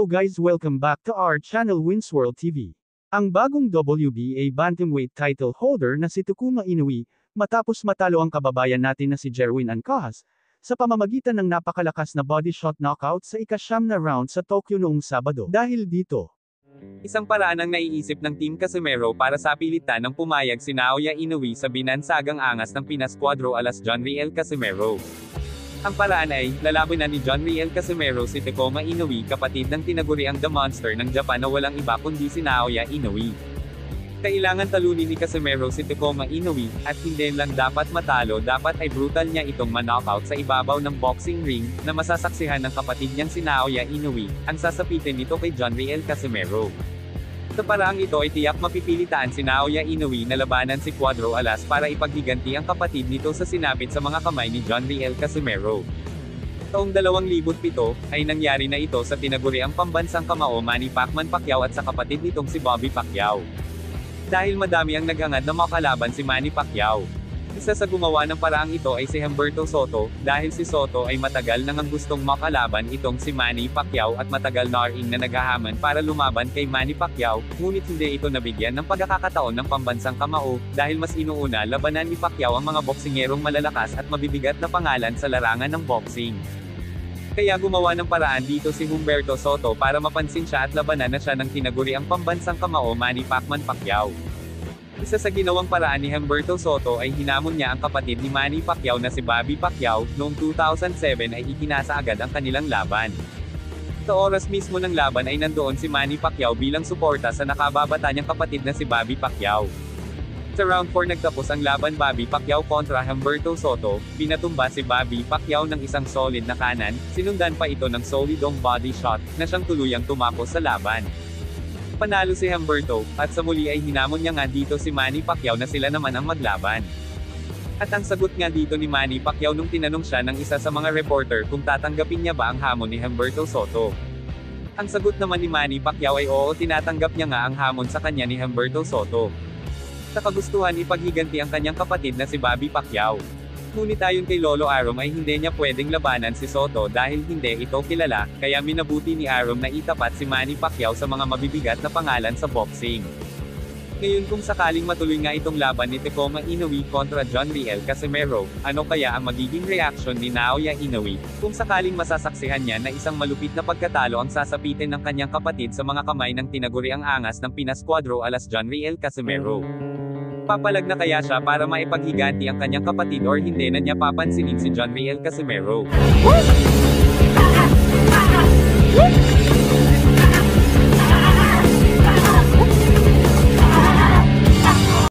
guys, welcome back to our channel Winsworld TV. Ang bagong WBA bantamweight title holder na si Takuma Inoue, matapos matalo ang kababayan natin na si Jerwin Ancajas, sa pamamagitan ng napakalakas na body shot knockout sa ika-9 na round sa Tokyo noong Sabado. Dahil dito, isang paraan ang naiisip ng Team Casimero para sa pilitan ng pumayag si Naoya Inoue sa binansagang angas ng Pinas Cuadro alas John Riel Casimero. Ang paraan ay, lalaban na ni John Riel Casimero si Takuma Inoue, kapatid ng tinaguriang The Monster ng Japan na walang iba kundi si Naoya Inoue. Kailangan talunin ni Casimero si Takuma Inoue, at hindi lang dapat matalo, dapat ay brutal niya itong ma-knockout sa ibabaw ng boxing ring, na masasaksihan ng kapatid niyang si Naoya Inoue, ang sasapitin nito kay John Riel Casimero. Sa paraang ito ay tiyak mapipilitaan si Naoya Inoue na labanan si Cuadro alas para ipaghiganti ang kapatid nito sa sinapit sa mga kamay ni John Riel Casimero. Taong 2007, ay nangyari na ito sa tinaguriang pambansang kamao Manny Pacquiao at sa kapatid nitong si Bobby Pacquiao. Dahil madami ang naghangad na makalaban si Manny Pacquiao. Isa sa gumawa ng paraang ito ay si Humberto Soto, dahil si Soto ay matagal nang gustong makalaban itong si Manny Pacquiao at matagal na ring na naghahaman para lumaban kay Manny Pacquiao, ngunit hindi ito nabigyan ng pagkakataon ng pambansang kamao, dahil mas inuuna labanan ni Pacquiao ang mga boksingerong malalakas at mabibigat na pangalan sa larangan ng boxing. Kaya gumawa ng paraan dito si Humberto Soto para mapansin siya at labanan na siya ng tinaguriang pambansang kamao Manny Pacquiao. Isa sa ginawang paraan ni Humberto Soto ay hinamon niya ang kapatid ni Manny Pacquiao na si Bobby Pacquiao. Noong 2007 ay ikinasa agad ang kanilang laban. Sa oras mismo ng laban ay nandoon si Manny Pacquiao bilang suporta sa nakababata niyang kapatid na si Bobby Pacquiao. Sa round 4 nagtapos ang laban Bobby Pacquiao kontra Humberto Soto, pinatumba si Bobby Pacquiao ng isang solid na kanan, sinundan pa ito ng solidong body shot, na siyang tuluyang tumapos sa laban. Panalo si Humberto, at sa muli ay hinamon niya nga dito si Manny Pacquiao na sila naman ang maglaban. At ang sagot nga dito ni Manny Pacquiao nung tinanong siya ng isa sa mga reporter kung tatanggapin niya ba ang hamon ni Humberto Soto. Ang sagot naman ni Manny Pacquiao ay oo, tinatanggap niya nga ang hamon sa kanya ni Humberto Soto. Sa kagustuhan ipaghiganti ang kanyang kapatid na si Bobby Pacquiao. Ngunit ayon kay Lolo Arom ay hindi niya pwedeng labanan si Soto dahil hindi ito kilala, kaya minabuti ni Arom na itapat si Manny Pacquiao sa mga mabibigat na pangalan sa boxing. Ngayon kung sakaling matuloy nga itong laban ni Takuma Inoue kontra John Riel Casimero, ano kaya ang magiging reaksyon ni Naoya Inoue, kung sakaling masasaksihan niya na isang malupit na pagkatalo ang sasapitin ng kanyang kapatid sa mga kamay ng tinaguriang angas ng Pinas Cuadro alas John Riel Casimero? Papalag na kaya siya para maipaghiganti ang kanyang kapatid or hindi na niya papansinin si John Riel Casimero?